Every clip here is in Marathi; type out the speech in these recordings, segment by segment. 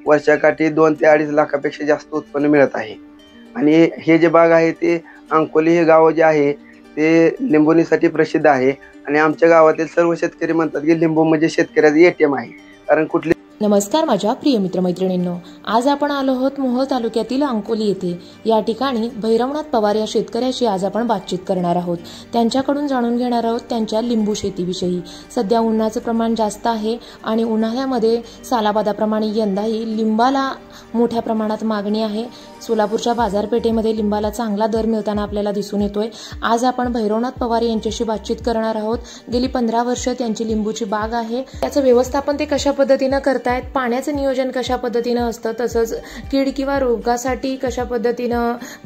वर्षाकाठी 2 ते 2.5 लाखापेक्षा जास्त उत्पन्न मिळत आहे। आणि हे जे बाग आहे ते अंकोली हे गाव जे आहे ते लिंबोणीसाठी प्रसिद्ध आहे आणि आमच्या गावातील सर्व शेतकरी म्हणतात की लिंबू म्हणजे शेतकऱ्याचं एटीएम आहे। कारण कुठली नमस्कार माझ्या प्रिय मित्रमैत्रिणींनो, आज आपण आलो आहोत मोहोळ तालुक्यातील अंकोली येथे। या ठिकाणी भैरवनाथ पवार या शेतकऱ्याशी आज आपण बातचीत करणार आहोत। त्यांच्याकडून जाणून घेणार आहोत त्यांच्या लिंबू शेतीविषयी। सध्या उन्हाचं प्रमाण जास्त आहे आणि उन्हाळ्यामध्ये सालाबादाप्रमाणे यंदाही लिंबाला मोठ्या प्रमाणात मागणी आहे। सोलापूरच्या बाजारपेठेमध्ये लिंबाला चांगला दर मिळताना आपल्याला दिसून येतोय। आज आपण भैरवनाथ पवार यांच्याशी बातचीत करणार आहोत। गेली 15 वर्ष त्यांची लिंबूची बाग आहे। त्याचं व्यवस्थापन ते कशा पद्धतीने करतात, पाण्याचं नियोजन कशा पद्धतीने असतं, तसंच कीड किंवा रोगासाठी कशा पद्धतीने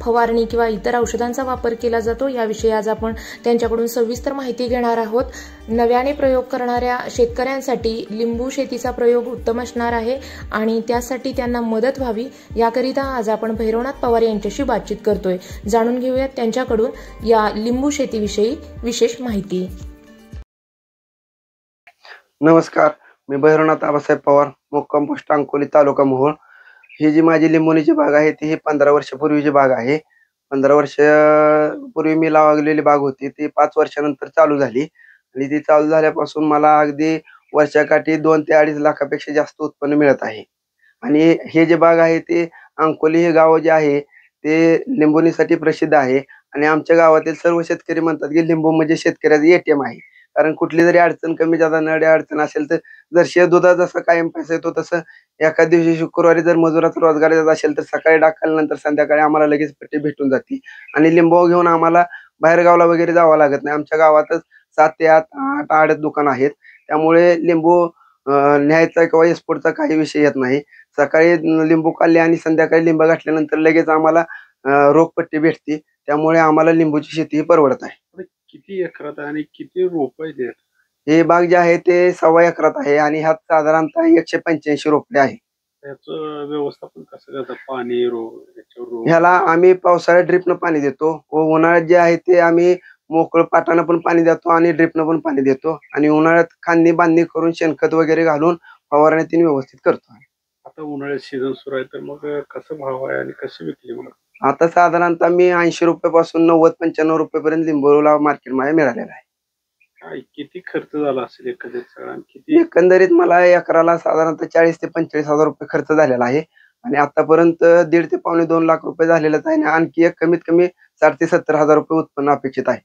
फवारणी किंवा इतर औषधांचा वापर केला जातो, याविषयी आज आपण त्यांच्याकडून सविस्तर माहिती घेणार आहोत। नव्याने प्रयोग करणाऱ्या शेतकऱ्यांसाठी लिंबू शेतीचा प्रयोग उत्तम असणार आहे आणि त्यासाठी त्यांना मदत व्हावी याकरिता आज आपण भैरवनाथ पवार यांच्याशी बातचीत करतोय। जाणून घेऊयात त्यांच्याकडून या लिंबू शेतीविषयी विशेष माहिती। नमस्कार, मी भैरवनाथ आबासाहेब पवार, मुक्काम पोस्ट अंकोली, तालुका मोहोळ। ही जी माझी लिंबोणीची बाग आहे ती 15 वर्षापूर्वीची बाग आहे। 15 वर्षापूर्वी मी लावलेली बाग होती ती 5 वर्षानंतर चालू झाली आणि ती चालू झाल्यापासून मला अगदी वर्षाकाठी 2 ते 2.5 लाखापेक्षा जास्त उत्पन्न मिळत आहे। आणि हे जे बाग आहे ते अंकोली हे गाव जे आहे ते लिंबोणीसाठी प्रसिद्ध आहे आणि आमच्या गावातील सर्व शेतकरी म्हणतात की लिंबू म्हणजे शेतकऱ्याचं एटीएम आहे। कारण कुठली जरी अडचण कमी जादा नडी अडचण असेल तर जर दुधात जसं कायम पैसा येतो तसं एका दिवशी शुक्रवारी जर मजुराचा रोजगार येत असेल तर सकाळी टाकल्यानंतर संध्याकाळी आम्हाला लगेच पट्टी भेटून जाते आणि लिंबू घेऊन आम्हाला बाहेर गावाला वगैरे जावं लागत नाही। आमच्या गावातच 7 ते 8 आडत दुकान आहेत, त्यामुळे लिंबू न्यायचा किंवा एक्सपोर्टचा काही विषय येत नाही। सकाळी लिंबू काढले आणि संध्याकाळी लिंब घातल्यानंतर लगेच आम्हाला रोखपट्टी भेटते, त्यामुळे आम्हाला लिंबूची शेती परवडत आहे। किती एकरात आणि किती रोप आहेत? हे बाग जे आहे ते 1.25 एकरात आहे आणि ह्यात साधारणतः 185 रोपटे आहे। त्याचं व्यवस्थापन कसं करतात? पाणी ह्याला आम्ही पावसाळ्यात ड्रिपनं पाणी देतो व उन्हाळ्यात जे आहे ते आम्ही मोकळं पाटानं पण पाणी देतो आणि ड्रिपनं पण पाणी देतो आणि उन्हाळ्यात खांदी बांधणी करून शेणखत वगैरे घालून फवारणी तीन व्यवस्थित करतो। आता उन्हाळ्यात सीझन सुरू आहे तर मग कसं भाव आहे आणि कशी विकली? मग आता साधारणतः मी 80 रुपयापासून 90-95 रुपयापर्यंत लिंबूला मार्केटमध्ये मिळालेला आहे। काय किती खर्च झाला असेल एकंदरीत सगळा? एकंदरीत मला एकराला साधारणतः 40 ते 45 हजार रुपये खर्च झालेला आहे आणि आतापर्यंत 1.5 ते 2.25 लाख रुपये झालेलाच आहे आणि आणखी एक कमीत कमी 60 ते 70 हजार रुपये उत्पन्न अपेक्षित आहे।